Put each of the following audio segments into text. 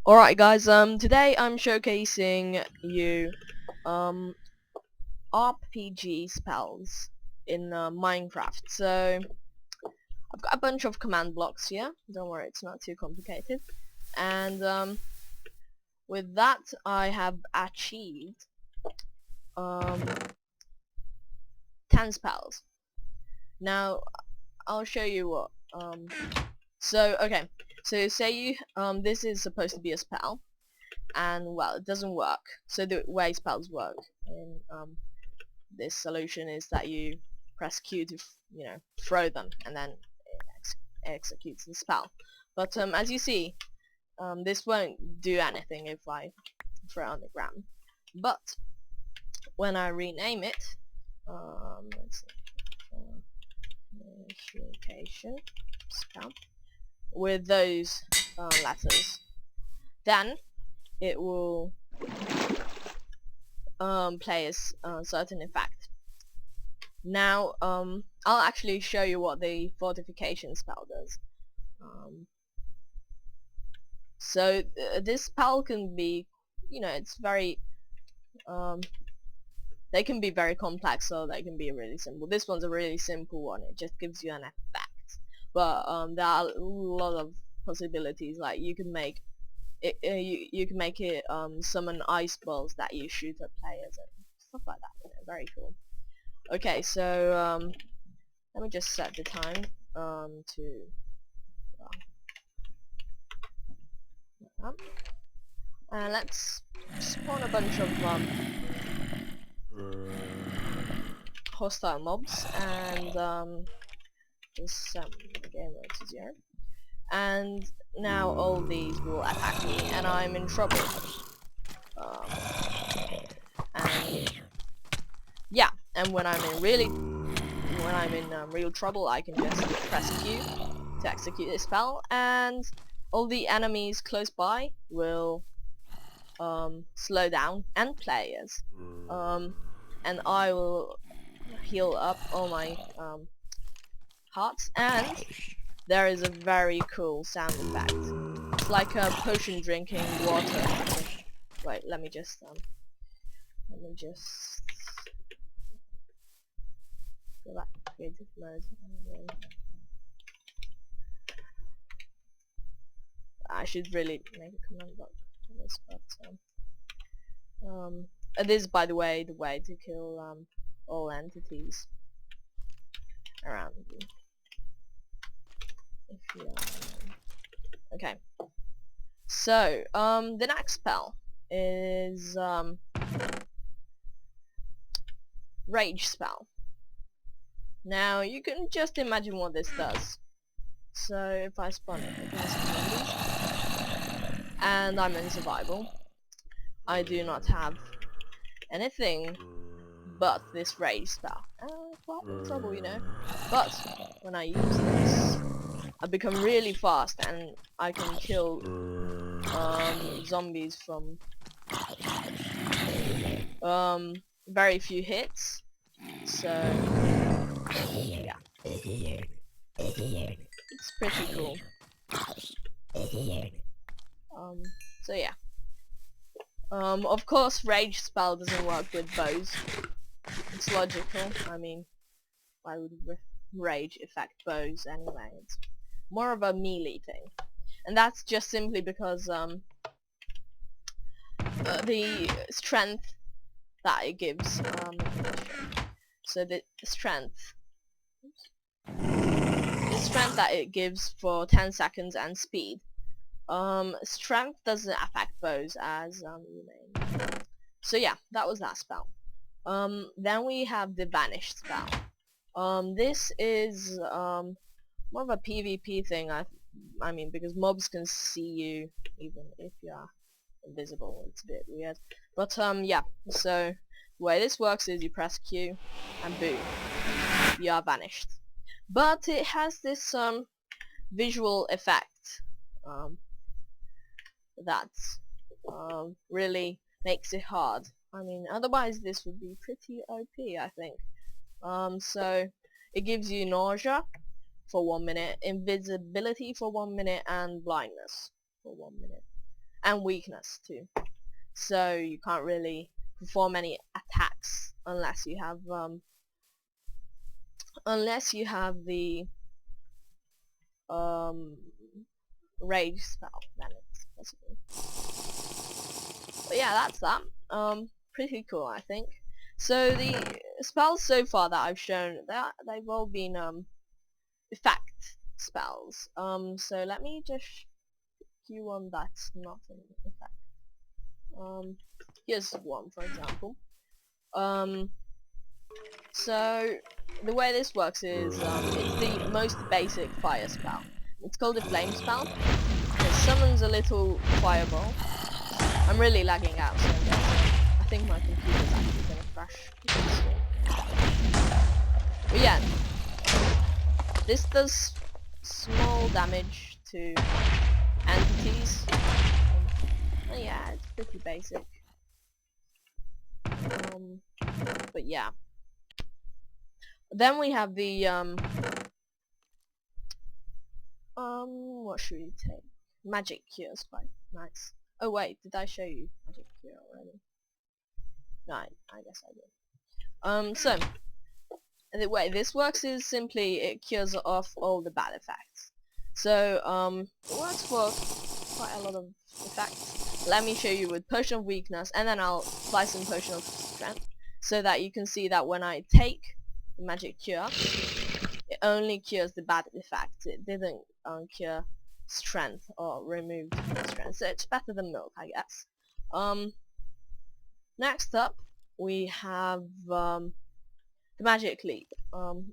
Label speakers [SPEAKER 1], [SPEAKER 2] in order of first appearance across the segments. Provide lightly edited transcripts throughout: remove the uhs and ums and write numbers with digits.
[SPEAKER 1] Alright guys, today I'm showcasing you um RPG spells in Minecraft. So I've got a bunch of command blocks here. Don't worry, it's not too complicated. And with that I have achieved um 10 spells. Now I'll show you what okay. So say you this is supposed to be a spell, and well, it doesn't work. So the way spells work in this solution is that you press Q to throw them, and then it executes the spell. But as you see, this won't do anything if I throw it on the ground. But when I rename it, let's see, location spell with those letters, then it will play a certain effect. Now I'll actually show you what the fortification spell does. This spell can be, it's very they can be very complex, or they can be really simple. This one's a really simple one. It just gives you an effect, but there are a lot of possibilities. Like you can make it, you can make it summon ice balls that you shoot at players and stuff like that. Very cool. Okay, so let me just set the time to and let's spawn a bunch of hostile mobs, and just set game mode to 0. And now all these will attack me, and I'm in trouble. And yeah, and when I'm in real trouble, I can just press Q to execute this spell, and all the enemies close by will slow down, and players, and I will heal up all my hearts, and there is a very cool sound effect. It's like a potion drinking water. Wait, let me just go back to creative mode. I should really make a command block for this, but this is, by the way, the way to kill all entities around you. If you okay, so the next spell is rage spell. Now you can just imagine what this does. So if I spawn it against zombies and I'm in survival, I do not have anything but this rage spell. Quite in trouble, But when I use this, I become really fast, and I can kill zombies from very few hits. So yeah, it's pretty cool. So yeah. Of course, rage spell doesn't work with bows. It's logical. I mean, why would rage affect bows anyway? It's more of a melee thing, and that's just simply because the strength that it gives. So the strength that it gives for 10 seconds, and speed. Strength doesn't affect bows, as you may. So yeah, that was that spell. Then we have the Vanish spell. This is more of a PvP thing. I mean, because mobs can see you even if you are invisible. It's a bit weird, but yeah. So the way this works is you press Q, and boom, you are vanished. But it has this visual effect that really makes it hard. I mean, otherwise this would be pretty OP, I think. So it gives you nausea for 1 minute, invisibility for 1 minute, and blindness for 1 minute. and weakness too. So you can't really perform any attacks unless you have the rage spell. Then it's possible. But yeah, that's that. Pretty cool, I think. So the spells so far that I've shown, they've all been effect spells. So let me just pick one that's not an effect. Here's one, for example. So the way this works is it's the most basic fire spell. It's called a flame spell. It summons a little fireball. I'm really lagging out, so I think my computer's actually gonna crash. But yeah, this does small damage to entities. Yeah, it's pretty basic. But yeah. Then we have the what should we take? MagicCure is quite nice. Oh wait, did I show you MagicCure already? No, I guess I did. So the way this works is simply it cures off all the bad effects. So it works for quite a lot of effects. Let me show you with Potion of Weakness, and then I'll apply some Potion of Strength, so that you can see that when I take the MagicCure, it only cures the bad effects. It didn't cure strength or remove strength, so it's better than milk, I guess. Next up we have the Magic Leap.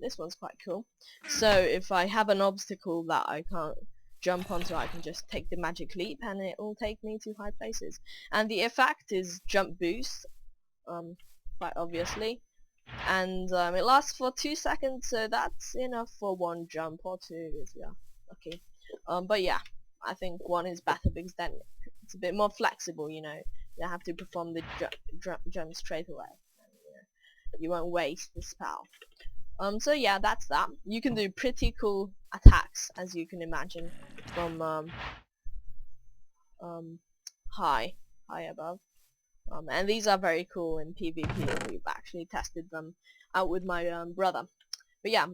[SPEAKER 1] This one's quite cool. So if I have an obstacle that I can't jump onto, I can just take the Magic Leap and it will take me to high places. And the effect is jump boost, quite obviously. And it lasts for 2 seconds, so that's enough for one jump, or two if you're lucky. But yeah, I think one is better because then it's a bit more flexible, you know. You have to perform the jump straight away. And, you won't waste the spell. So yeah, that's that. You can do pretty cool attacks, as you can imagine, from high above. And these are very cool in PvP. We've actually tested them out with my brother. But yeah,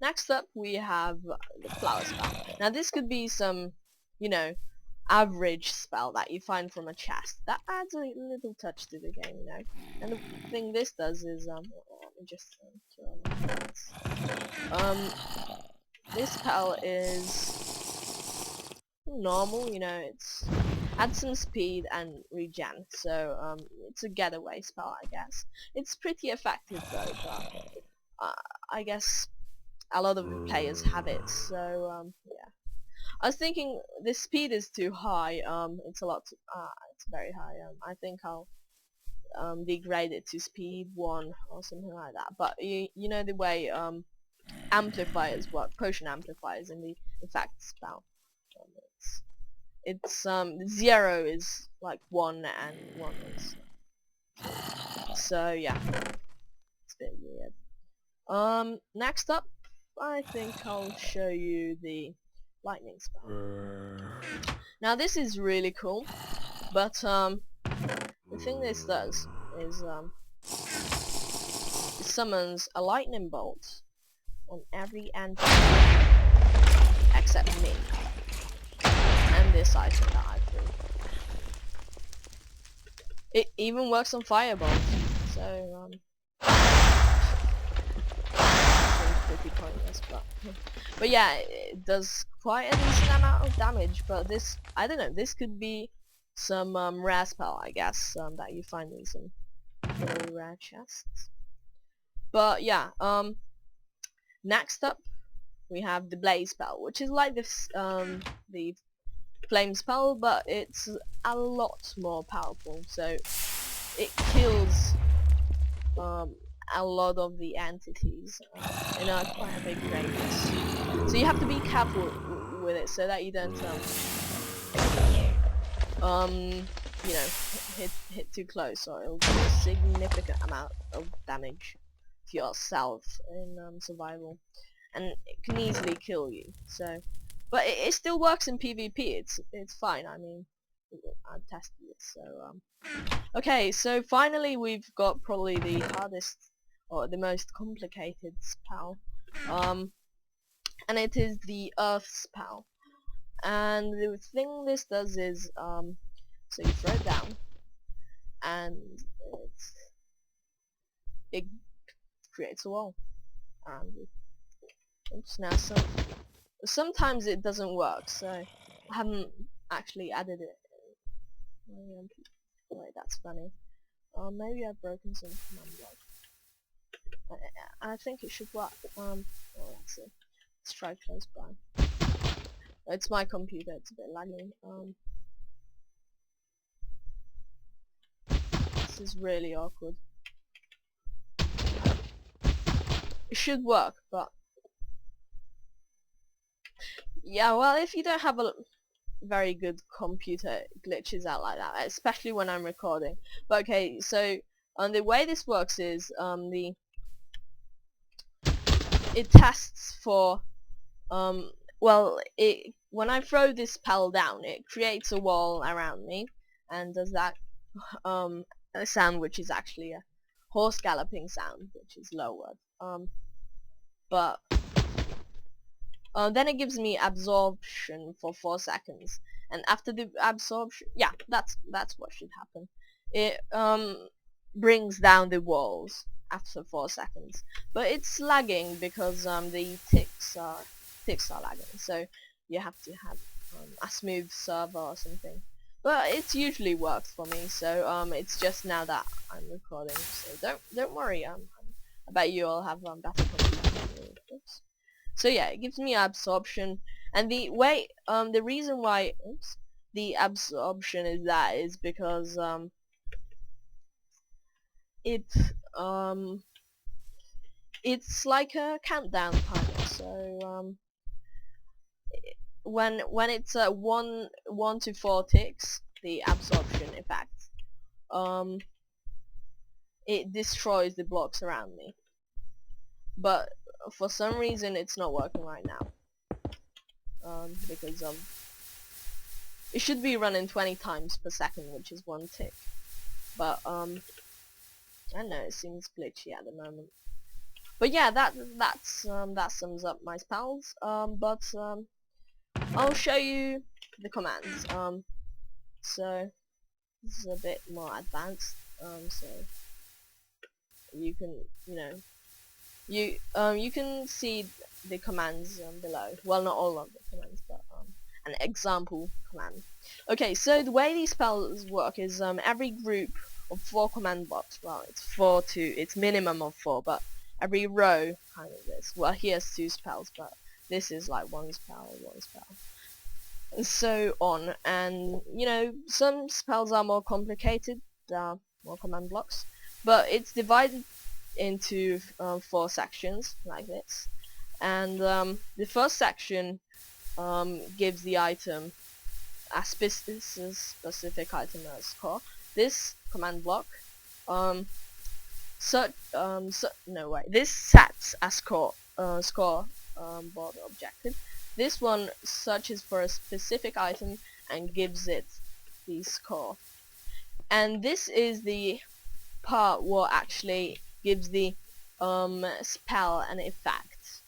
[SPEAKER 1] next up we have the flower spell. Now this could be some, you know, average spell that you find from a chest. That adds a little touch to the game, you know. And the thing this does is, let me just this spell is normal, you know. It's add some speed and regen, so it's a getaway spell, I guess. It's pretty effective though, but I guess a lot of the players have it, so yeah. I was thinking the speed is too high. It's a lot. It's very high. I think I'll degrade it to speed 1 or something like that. But you know the way amplifiers work, potion amplifiers in the effect spell. It's 0 is like 1 and 1 is. So yeah, it's a bit weird. Next up, I think I'll show you the lightning spell. Now this is really cool, but the thing this does is it summons a lightning bolt on every entity except me and this item that I threw. It even works on fireballs, so pretty pointless, but yeah, it does quite a decent amount of damage. But this, I don't know, this could be some rare spell, I guess, that you find in some really rare chests. But yeah, next up we have the blaze spell, which is like this the flame spell, but it's a lot more powerful. So it kills a lot of the entities in a quite a big radius. So you have to be careful with it so that you don't you know, hit too close, or it'll do a significant amount of damage to yourself in survival, and it can easily kill you. So, but it still works in PvP. It's fine. I mean, I've tested it. So okay, so finally we've got probably the hardest or the most complicated spell, and it is the Earth spell. And the thing this does is so you throw it down, and it creates a wall around you. Oops, now sometimes it doesn't work, so I haven't actually added it. Wait, that's funny. Maybe I've broken some command block. I think it should work. Well, let's see. Let's try close by. It's my computer, it's a bit lagging. This is really awkward. It should work, but yeah, well, if you don't have a very good computer, it glitches out like that, especially when I'm recording. But okay, so the way this works is it tests for well, when I throw this spell down, it creates a wall around me and does that a sound which is actually a horse galloping sound, which is lowered. But then it gives me absorption for 4 seconds, and after the absorption, yeah, that's what should happen. It brings down the walls after 4 seconds, but it's lagging because the ticks are lagging, so you have to have a smooth server or something. But it's usually worked for me, so it's just now that I'm recording, so don't worry. I bet you all have better computers. So yeah, it gives me absorption, and the way the reason why the absorption is that is because it's like a countdown timer. So when it's 1 to 4 ticks, the absorption effect, it destroys the blocks around me. But for some reason it's not working right now, because it should be running 20 times per second, which is 1 tick. But I don't know, it seems glitchy at the moment. But yeah, that sums up my spells. But I'll show you the commands. So this is a bit more advanced. So you can, you can see the commands below. Well, not all of the commands, but an example command. Okay, so the way these spells work is every group of 4 command blocks. Well, it's minimum of 4, but every row kind of this. Well, here's 2 spells, but this is like 1 spell, and so on. And some spells are more complicated. There are more command blocks, but it's divided into 4 sections like this. And the first section gives the item a specific item as score. This command block this sets a scoreboard objective. This one searches for a specific item and gives it the score. And this is the part what actually gives the spell an effect.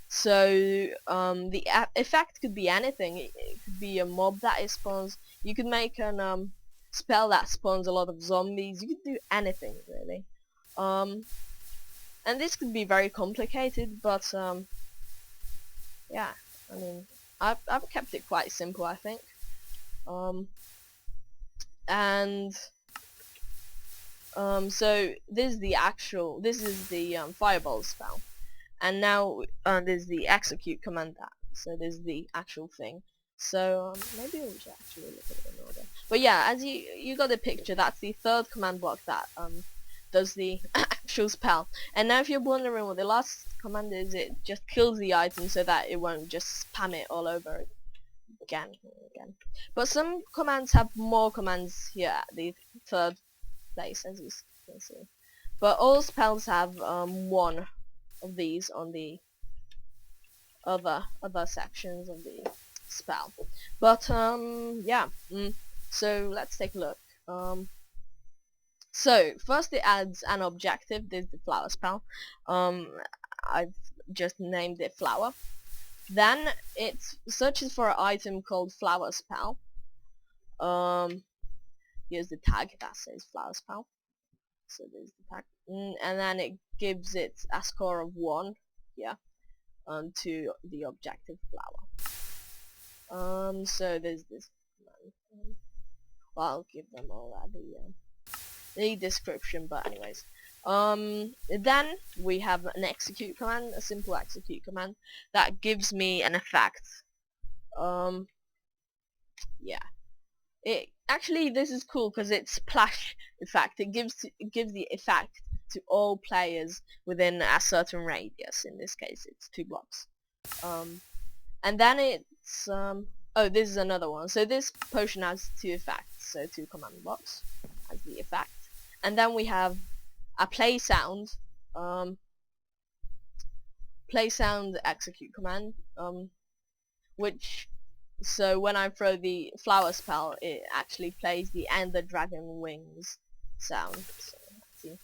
[SPEAKER 1] So the effect could be anything. It could be a mob that it spawns. You could make an spell that spawns a lot of zombies. You could do anything really. And this could be very complicated, but yeah, I mean, I've kept it quite simple, I think. So this is the fireball spell, and now there's the execute command. So there's the actual thing. So maybe we'll just actually look at it in order. But yeah, as you got the picture, that's the 3rd command block that does the actual spell. And now if you're wondering what the last command is, it just kills the item so that it won't just spam it all over again and again. But some commands have more commands here at the 3rd place, as you can see. But all spells have 1 of these on the other sections of the spell. But yeah, So let's take a look. So first it adds an objective. This is the flower spell. I've just named it flower. Then it searches for an item called flower spell. Here's the tag that says flower spell. So there's the tag, and then it gives it a score of 1. Yeah. To the objective flower. So there's this. Well, I'll give them all the description, but anyways. Then we have an execute command, a simple execute command that gives me an effect. Yeah. Actually, this is cool because it's splash effect. It gives the effect to all players within a certain radius. In this case, it's 2 blocks. And then it's oh, this is another one. So this potion has 2 effects. So 2 command blocks as the effect. And then we have a play sound execute command, which, so when I throw the flower spell, it actually plays the Ender Dragon wings sound. So that's the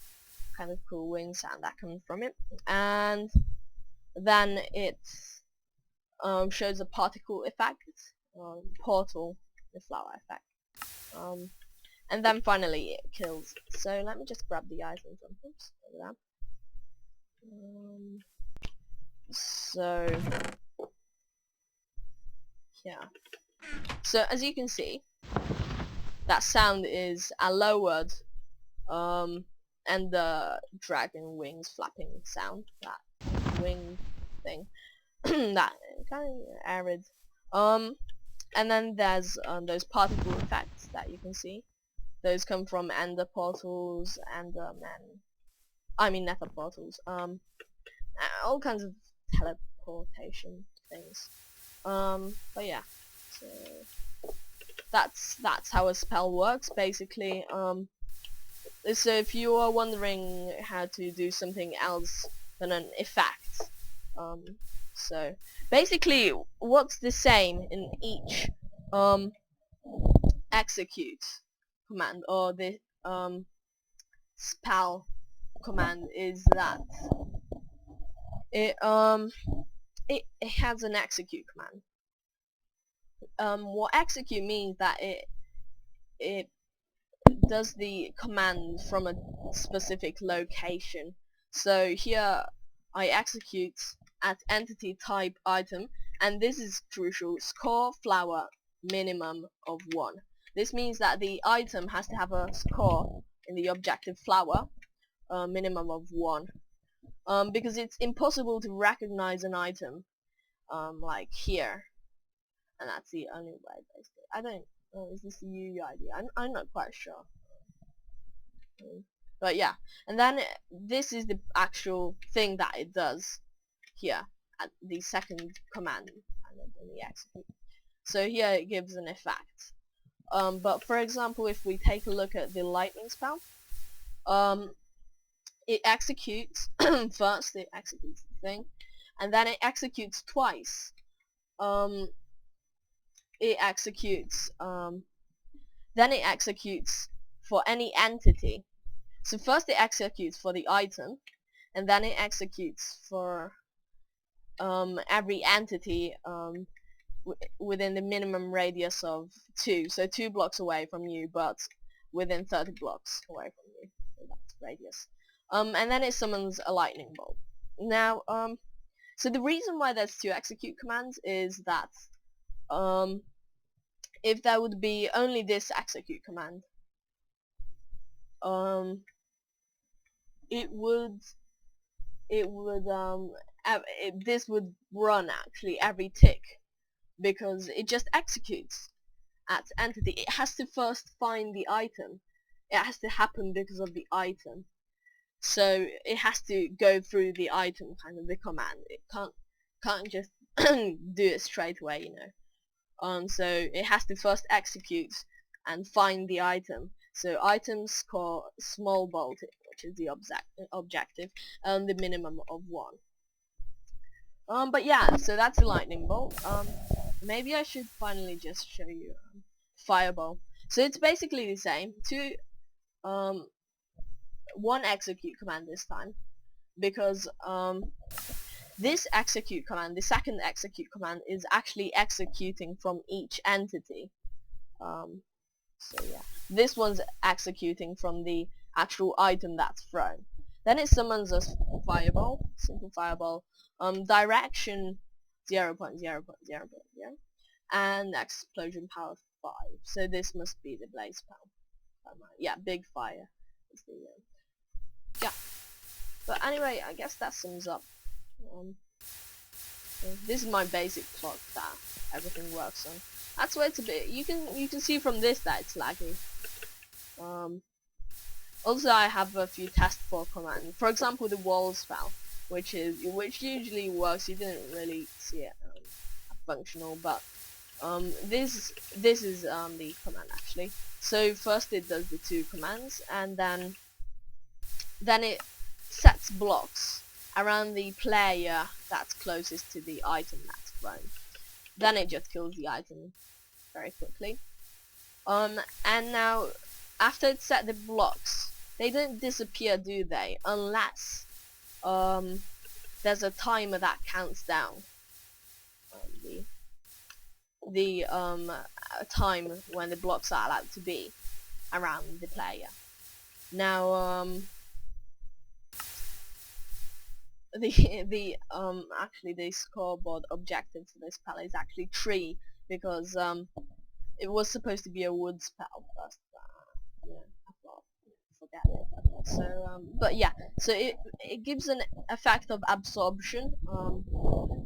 [SPEAKER 1] kind of cool wing sound that comes from it. And then it shows a particle effect, portal, the flower effect. And then finally it kills. So let me just grab the items from oops, over there. So yeah. So as you can see, that sound is a lowered and the dragon wings flapping sound. That wing thing. That kind of arid. And then there's those particle effects that you can see. Those come from ender portals, nether portals, all kinds of teleportation things. But yeah, so that's how a spell works basically. So if you are wondering how to do something else than an effect, so basically what's the same in each execute command or the spell command is that it has an execute command. What execute means that it does the command from a specific location. So here I execute at entity type item, and this is crucial, score flower minimum of 1. This means that the item has to have a score in the objective flower, minimum of 1, because it's impossible to recognize an item like here, and that's the only way basically. I don't know, is this the UUID? I'm not quite sure. But yeah, and then this is the actual thing that it does here at the second command, and then the execute. So here it gives an effect. But for example, if we take a look at the lightning spell, it executes first it executes the thing, and then it executes twice. It executes then it executes for any entity. So first it executes for the item, and then it executes for every entity within the minimum radius of 2. So 2 blocks away from you, but within 30 blocks away from you. So that's radius. And then it summons a lightning bolt. Now, so the reason why there's 2 execute commands is that if there would be only this execute command, this would run actually every tick, because it just executes at entity. It has to first find the item. It has to happen because of the item. So it has to go through the item, kind of the command. It can't just do it straight away, you know. So it has to first execute and find the item. So items score small bolt, which is the objective, the minimum of 1. But yeah, so that's a lightning bolt. Maybe I should finally just show you fireball. So it's basically the same. One execute command this time, because this execute command, the second execute command, is actually executing from each entity. So yeah, this one's executing from the actual item that's thrown. Then it summons a fireball, simple fireball, direction 0.0.0.0, and explosion power 5. So this must be the blaze power. Yeah, big fire is the yeah. But anyway, I guess that sums up. This is my basic clock that everything works on. That's why it's a bit. You can see from this that it's laggy. Also, I have a few test for commands. For example, the wall spell, which usually works. You didn't really see it functional, but this is the command actually. So first it does the 2 commands, and then it sets blocks around the player that's closest to the item that's thrown. Then it just kills the item very quickly. And now after it's set the blocks, they don't disappear, do they? Unless there's a timer that counts down the time when the blocks are allowed to be around the player. Now actually the scoreboard objective for this spell is actually 3, because it was supposed to be a wood spell first. Forget it. So but yeah, so it gives an effect of absorption,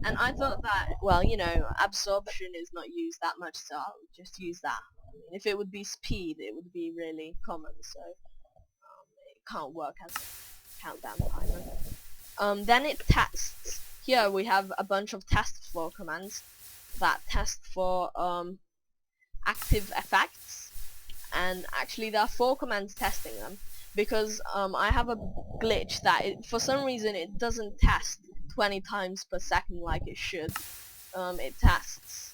[SPEAKER 1] and I thought that, well, you know, absorption is not used that much, so I'll just use that. I mean, if it would be speed, it would be really common, so it can't work as a countdown timer. Then it tests. Here we have a bunch of test for commands that test for active effects, and actually there are 4 commands testing them, because I have a glitch that for some reason it doesn't test 20 times per second like it should. It tests.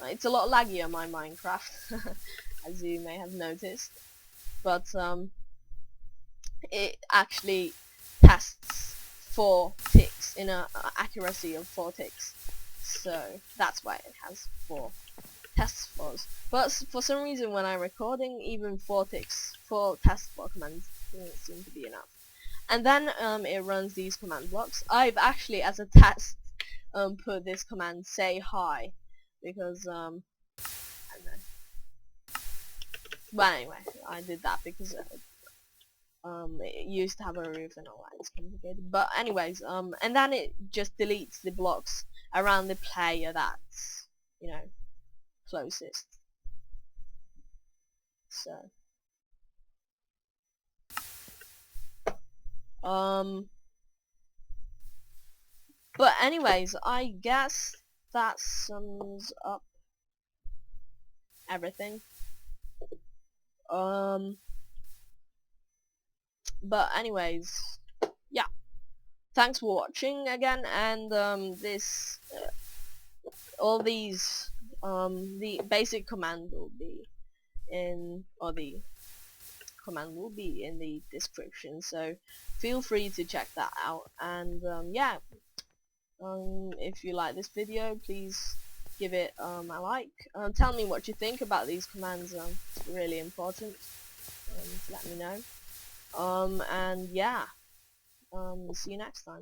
[SPEAKER 1] It's a lot laggier, my Minecraft, as you may have noticed, but it actually tests 4 ticks in an accuracy of 4 ticks, so that's why it has 4 test scores. But for some reason when I'm recording, even 4 test score commands doesn't seem to be enough. And then it runs these command blocks. I've actually, as a test, put this command say hi, because I don't know. But anyway, I did that because it used to have a roof and all that. It's complicated. But anyways, and then it just deletes the blocks around the player that's, you know, closest. So but anyways, I guess that sums up everything. But anyways, yeah, thanks for watching again, and all these the basic command will be in, or the command will be in the description, so feel free to check that out. And yeah, if you like this video, please give it a like. Tell me what you think about these commands. It's really important to let me know. And yeah, see you next time.